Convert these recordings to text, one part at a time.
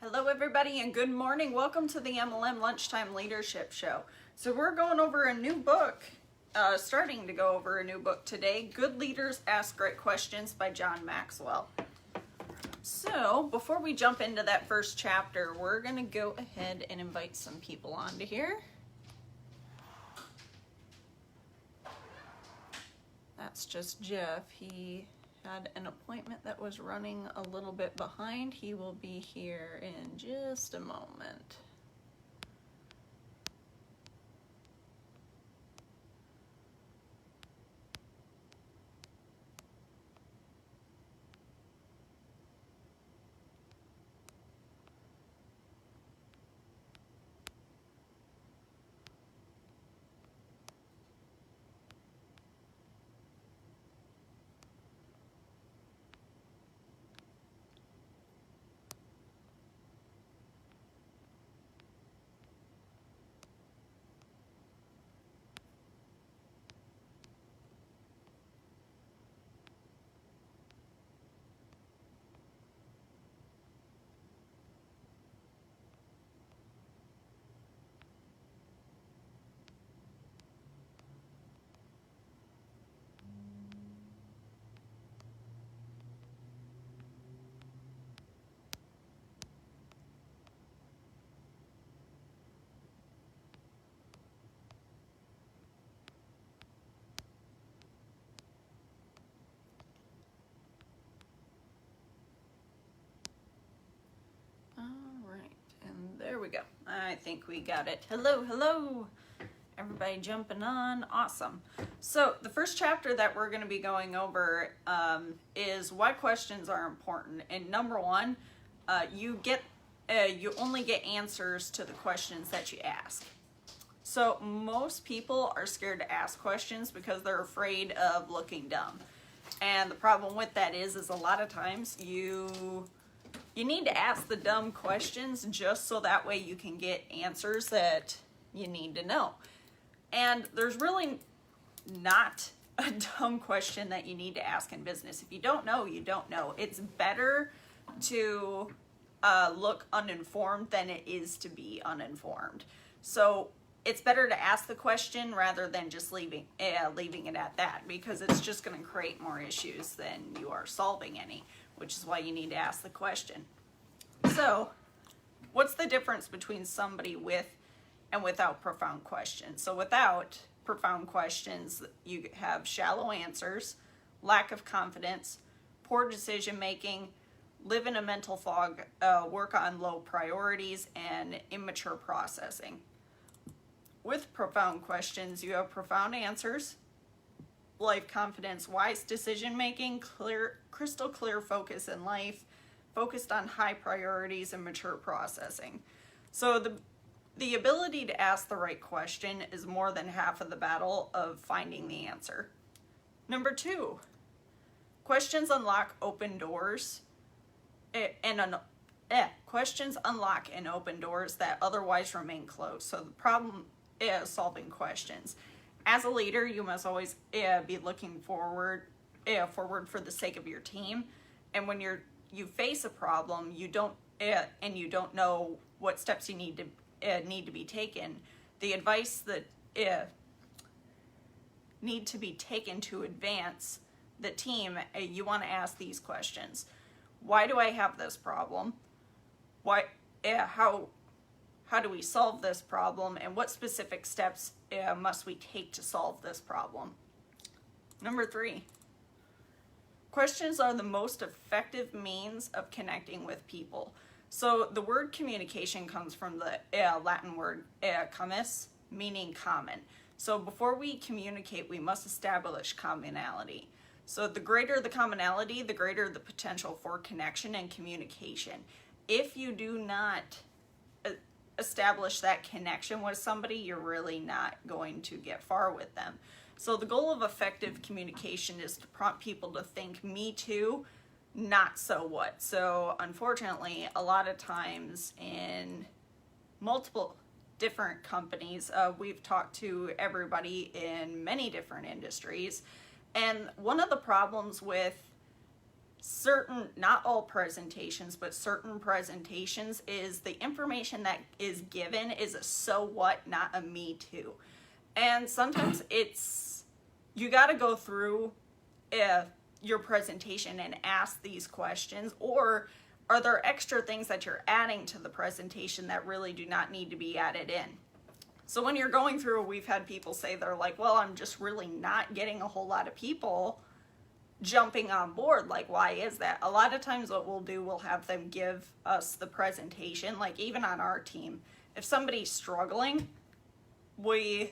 Hello everybody and good morning. Welcome to the MLM Lunchtime Leadership Show. So we're going over a new book, starting to go over a new book today, Good Leaders Ask Great Questions by John Maxwell. So before we jump into that first chapter, we're going to go ahead and invite some people onto here. That's just Jeff. He had an appointment that was running a little bit behind. He will be here in just a moment. There we go. I think we got it. Hello. Everybody jumping on. Awesome. So the first chapter that we're going to be going over is why questions are important. And number one, you only get answers to the questions that you ask. So most people are scared to ask questions because they're afraid of looking dumb. And the problem with that is a lot of times you need to ask the dumb questions just so that way you can get answers that you need to know. And there's really not a dumb question that you need to ask in business. If you don't know, you don't know. It's better to look uninformed than it is to be uninformed. So it's better to ask the question rather than just leaving it at that, because it's just going to create more issues than you are solving any, which is why you need to ask the question. So, what's the difference between somebody with and without profound questions? So without profound questions, you have shallow answers, lack of confidence, poor decision making, live in a mental fog, work on low priorities, and immature processing. With profound questions, you have profound answers, life confidence, wise decision making, crystal clear focus in life, focused on high priorities, and mature processing. So the ability to ask the right question is more than half of the battle of finding the answer. Number two, questions unlock open doors, questions unlock and open doors that otherwise remain closed. So the problem is solving questions. As a leader, you must always be looking forward for the sake of your team. And when you face a problem, you don't know what steps you need to be taken. The advice that need to be taken to advance the team, you want to ask these questions. Why do I have this problem? How do we solve this problem? And what specific steps must we take to solve this problem? Number three, questions are the most effective means of connecting with people. So the word communication comes from the Latin word commus, meaning common. So before we communicate, we must establish commonality. So the greater the commonality, the greater the potential for connection and communication. If you do not establish that connection with somebody, you're really not going to get far with them. So the goal of effective communication is to prompt people to think, me too, not so what. So unfortunately, a lot of times in multiple different companies, we've talked to everybody in many different industries, and one of the problems with certain, not all presentations, but certain presentations, is the information that is given is a so what, not a me too. And sometimes you got to go through your presentation and ask these questions, or are there extra things that you're adding to the presentation that really do not need to be added in? So when you're going through, we've had people say they're like, well, I'm just really not getting a whole lot of people jumping on board. Like, why is that? A lot of times what we'll do, we'll have them give us the presentation. Like, even on our team, if somebody's struggling, we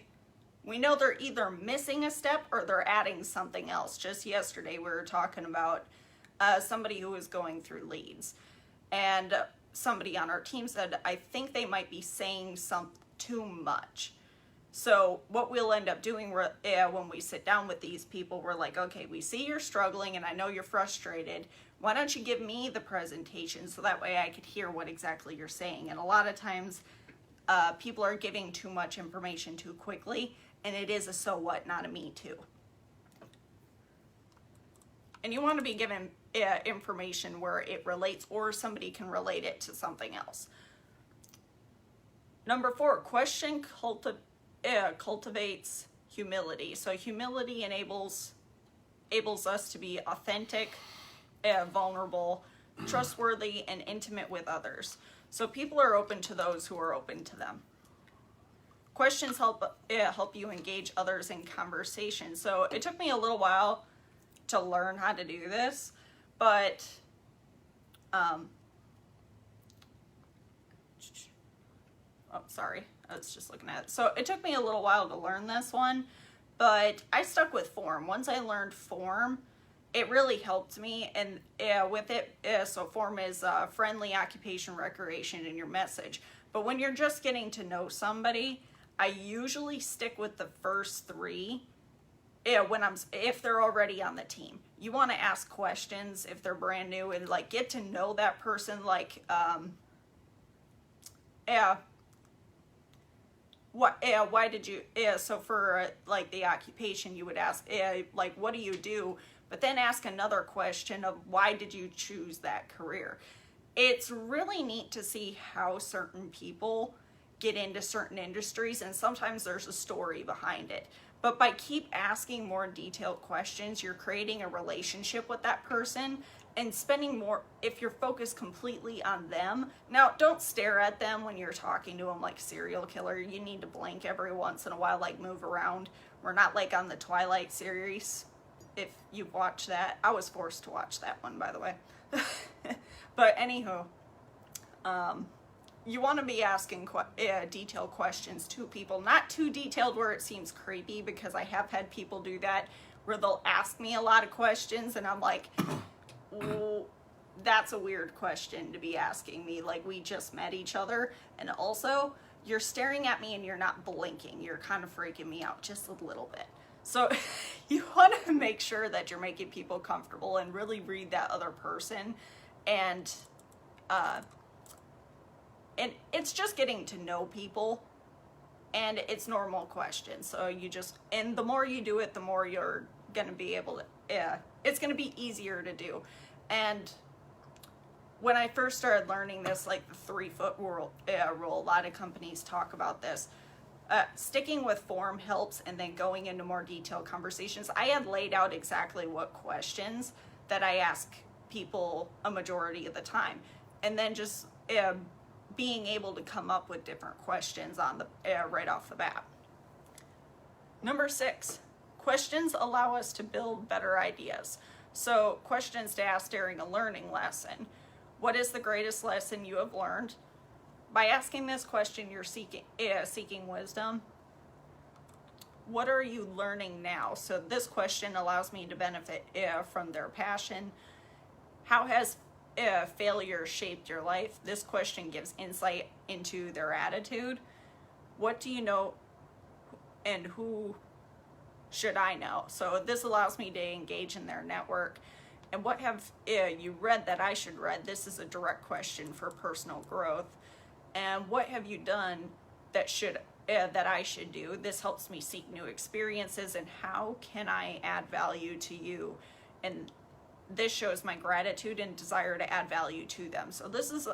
know they're either missing a step or they're adding something else. Just yesterday we were talking about somebody who was going through leads, and somebody on our team said, I think they might be saying too much. So what we'll end up doing when we sit down with these people, we're like, okay, we see you're struggling and I know you're frustrated. Why don't you give me the presentation so that way I could hear what exactly you're saying? And a lot of times people are giving too much information too quickly, and it is a so what, not a me too. And you want to be given information where it relates, or somebody can relate it to something else. Number 4, question cultivates humility. So humility enables us to be authentic, vulnerable, trustworthy, and intimate with others. So people are open to those who are open to them. Questions help you engage others in conversation. So it took me a little while to learn how to do this, but oh, sorry, I was just looking at it. So it took me a little while to learn this one, but I stuck with form. Once I learned form, it really helped me. And with it, so form is friendly, occupation, recreation, and your message. But when you're just getting to know somebody, I usually stick with the first 3 if they're already on the team. You want to ask questions if they're brand new, and like get to know that person. Like why did you, so for like the occupation, you would ask like, what do you do? But then ask another question of, why did you choose that career? It's really neat to see how certain people get into certain industries, and sometimes there's a story behind it. But by keep asking more detailed questions, you're creating a relationship with that person and spending more, if you're focused completely on them. Now, don't stare at them when you're talking to them like a serial killer. You need to blink every once in a while, like move around. We're not like on the Twilight series. If you've watched that, I was forced to watch that one, by the way. But anywho, you want to be asking detailed questions to people, not too detailed where it seems creepy, because I have had people do that where they'll ask me a lot of questions and I'm like, oh, that's a weird question to be asking me. Like, we just met each other, and also you're staring at me and you're not blinking. You're kind of freaking me out just a little bit. So you want to make sure that you're making people comfortable and really read that other person. And it's just getting to know people, and it's normal questions. So and the more you do it, the more you're going to be able to, it's going to be easier to do. And when I first started learning this, like the 3-foot rule, a lot of companies talk about this. Sticking with form helps, and then going into more detailed conversations. I had laid out exactly what questions that I ask people a majority of the time, and then just being able to come up with different questions on the right off the bat. Number 6, questions allow us to build better ideas. So questions to ask during a learning lesson. What is the greatest lesson you have learned? By asking this question, you're seeking wisdom. What are you learning now? So this question allows me to benefit from their passion. How has failure shaped your life? This question gives insight into their attitude. What do you know, and who should I know? So this allows me to engage in their network. And what have you read that I should read? This is a direct question for personal growth. And what have you done that I should do? This helps me seek new experiences, and how can I add value to you? And this shows my gratitude and desire to add value to them. So this is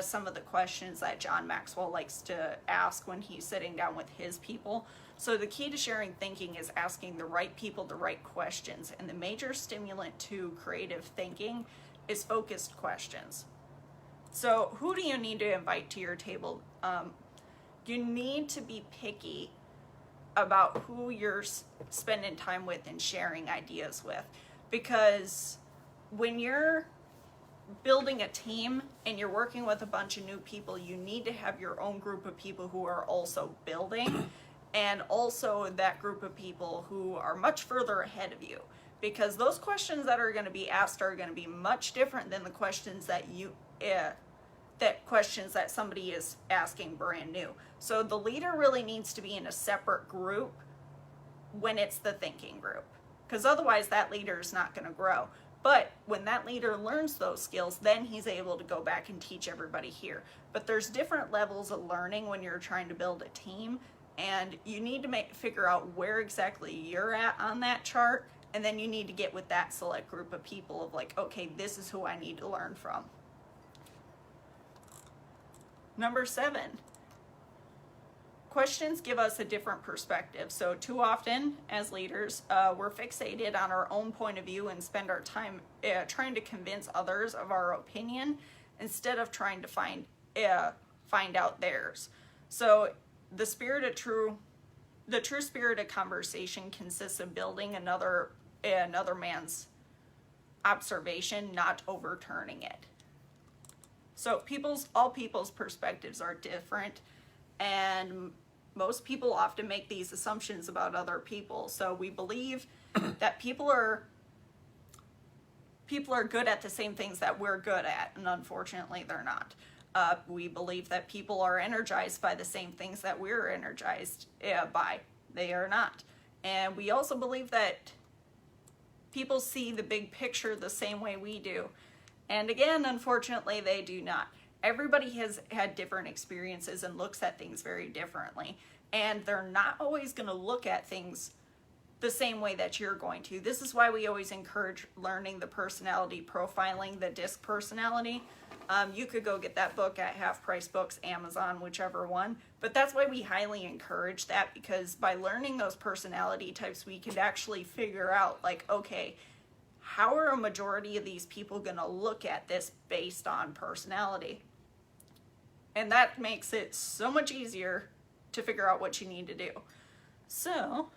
some of the questions that John Maxwell likes to ask when he's sitting down with his people. So the key to sharing thinking is asking the right people the right questions. And the major stimulant to creative thinking is focused questions. So who do you need to invite to your table? You need to be picky about who you're spending time with and sharing ideas with. Because when you're building a team and you're working with a bunch of new people, you need to have your own group of people who are also building, and also that group of people who are much further ahead of you. Because those questions that are going to be asked are going to be much different than the questions that questions that somebody is asking brand new. So the leader really needs to be in a separate group when it's the thinking group, because otherwise that leader is not going to grow. But when that leader learns those skills, then he's able to go back and teach everybody here. But there's different levels of learning when you're trying to build a team, and you need to figure out where exactly you're at on that chart, and then you need to get with that select group of people of like, okay, this is who I need to learn from. Number 7, questions give us a different perspective. So too often as leaders, we're fixated on our own point of view and spend our time trying to convince others of our opinion instead of trying to find out theirs. So the true spirit of conversation consists of building another man's observation, not overturning it. So all people's perspectives are different, and most people often make these assumptions about other people. So we believe that people are good at the same things that we're good at, and unfortunately they're not. We believe that people are energized by the same things that we're energized by. They are not. And we also believe that people see the big picture the same way we do. And again, unfortunately, they do not. Everybody has had different experiences and looks at things very differently. And they're not always going to look at things the same way that you're going to. This is why we always encourage learning the personality profiling, the DISC personality. You could go get that book at Half Price Books, Amazon, whichever one. But that's why we highly encourage that, because by learning those personality types, we could actually figure out, like, okay, how are a majority of these people going to look at this based on personality? And that makes it so much easier to figure out what you need to do. So,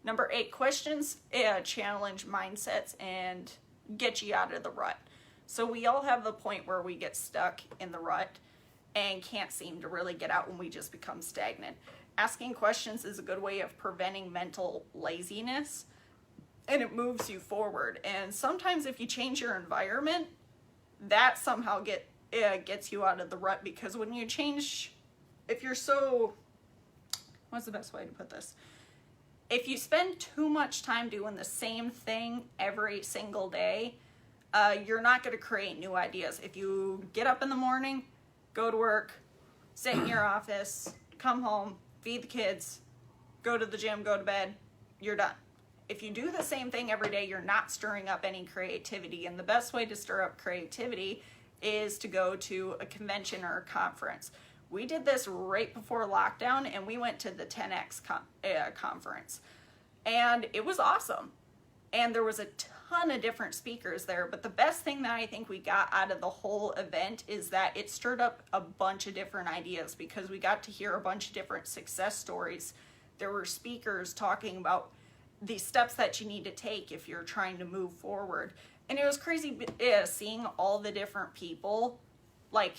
number 8, questions challenge mindsets and get you out of the rut. So we all have the point where we get stuck in the rut and can't seem to really get out when we just become stagnant. Asking questions is a good way of preventing mental laziness, and it moves you forward. And sometimes if you change your environment, that somehow gets you out of the rut, because when you change, what's the best way to put this? If you spend too much time doing the same thing every single day, you're not going to create new ideas. If you get up in the morning, go to work, sit in your office, come home, feed the kids, go to the gym, go to bed, you're done. If you do the same thing every day, you're not stirring up any creativity. And the best way to stir up creativity is to go to a convention or a conference. We did this right before lockdown, and we went to the 10X conference. And it was awesome. And there was a ton of different speakers there. But the best thing that I think we got out of the whole event is that it stirred up a bunch of different ideas, because we got to hear a bunch of different success stories. There were speakers talking about the steps that you need to take if you're trying to move forward. And it was crazy seeing all the different people, like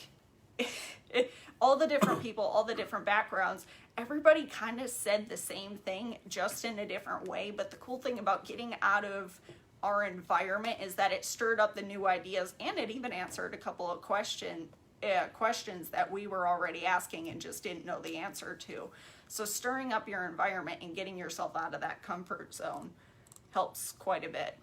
all the different people, all the different backgrounds. Everybody kind of said the same thing, just in a different way. But the cool thing about getting out of our environment is that it stirred up the new ideas, and it even answered a couple of questions that we were already asking and just didn't know the answer to. So stirring up your environment and getting yourself out of that comfort zone helps quite a bit.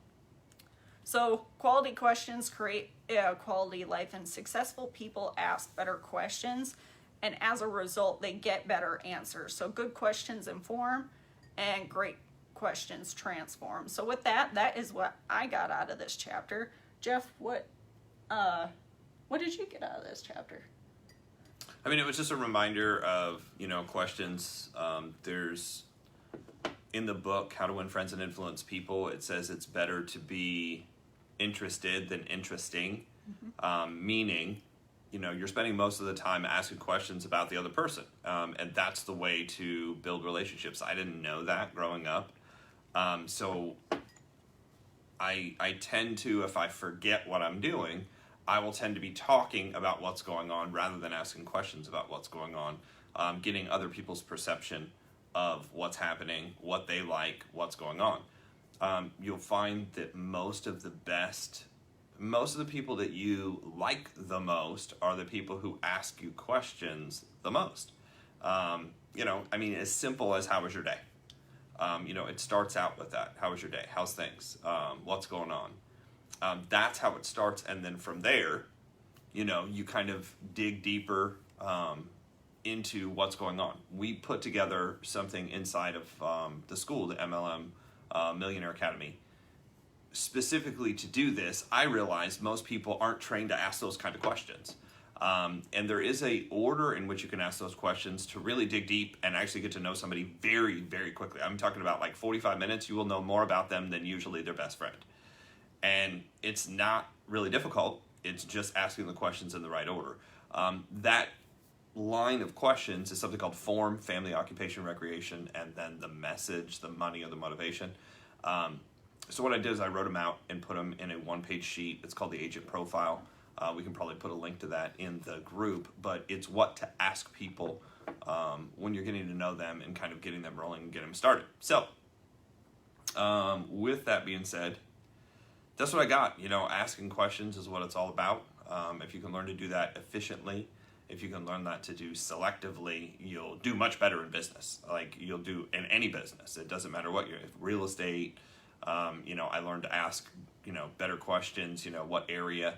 So quality questions create a quality life, and successful people ask better questions, and as a result, they get better answers. So good questions inform, and great questions transform. So with that, that is what I got out of this chapter. Jeff, what did you get out of this chapter? I mean, it was just a reminder of, questions. There's, in the book, How to Win Friends and Influence People, it says it's better to be interested than interesting, meaning, you're spending most of the time asking questions about the other person, and that's the way to build relationships. I didn't know that growing up, so I tend to, if I forget what I'm doing, I will tend to be talking about what's going on rather than asking questions about what's going on, getting other people's perception of what's happening, what they like, what's going on. You'll find that most of the people that you like the most are the people who ask you questions the most. As simple as, how was your day? It starts out with that. How was your day? How's things? What's going on? That's how it starts, and then from there, you kind of dig deeper into what's going on. We put together something inside of the school, the MLM Millionaire Academy. Specifically to do this, I realized most people aren't trained to ask those kind of questions. And there is a order in which you can ask those questions to really dig deep and actually get to know somebody very, very quickly. I'm talking about like 45 minutes. You will know more about them than usually their best friend. And it's not really difficult. It's just asking the questions in the right order. That line of questions is something called form, family, occupation, recreation, and then the message, the money, or the motivation. So what I did is I wrote them out and put them in a one-page sheet. It's called the agent profile. We can probably put a link to that in the group, but it's what to ask people when you're getting to know them and kind of getting them rolling and getting them started. So with that being said, that's what I got. Asking questions is what it's all about. If you can learn to do that efficiently, if you can learn that to do selectively, you'll do much better in business. Like you'll do in any business. It doesn't matter what you're in. Real estate, I learned to ask, better questions, what area,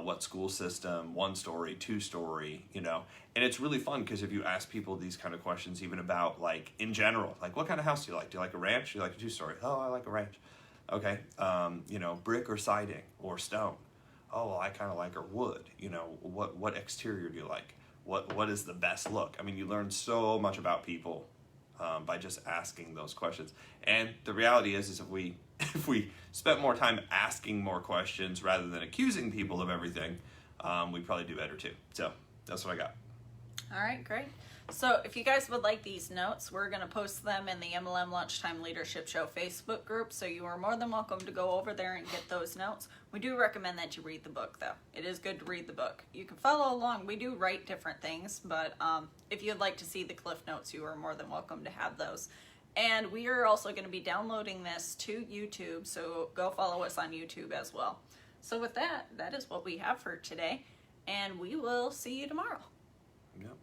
what school system, 1-story, 2-story, and it's really fun because if you ask people these kind of questions, even about like in general, like what kind of house do you like? Do you like a ranch? Do you like a 2-story? Oh, I like a ranch. Okay, brick or siding or stone. Oh, well, I kind of like wood. What exterior do you like? What is the best look? I mean, you learn so much about people by just asking those questions. And the reality is if we spent more time asking more questions rather than accusing people of everything, we'd probably do better too. So that's what I got. All right, great. So if you guys would like these notes, we're going to post them in the MLM Lunchtime Leadership Show Facebook group, so you are more than welcome to go over there and get those notes. We do recommend that you read the book, though. It is good to read the book. You can follow along. We do write different things, but if you'd like to see the Cliff Notes, you are more than welcome to have those. And we are also going to be downloading this to YouTube, so go follow us on YouTube as well. So with that, that is what we have for today, and we will see you tomorrow. Yep.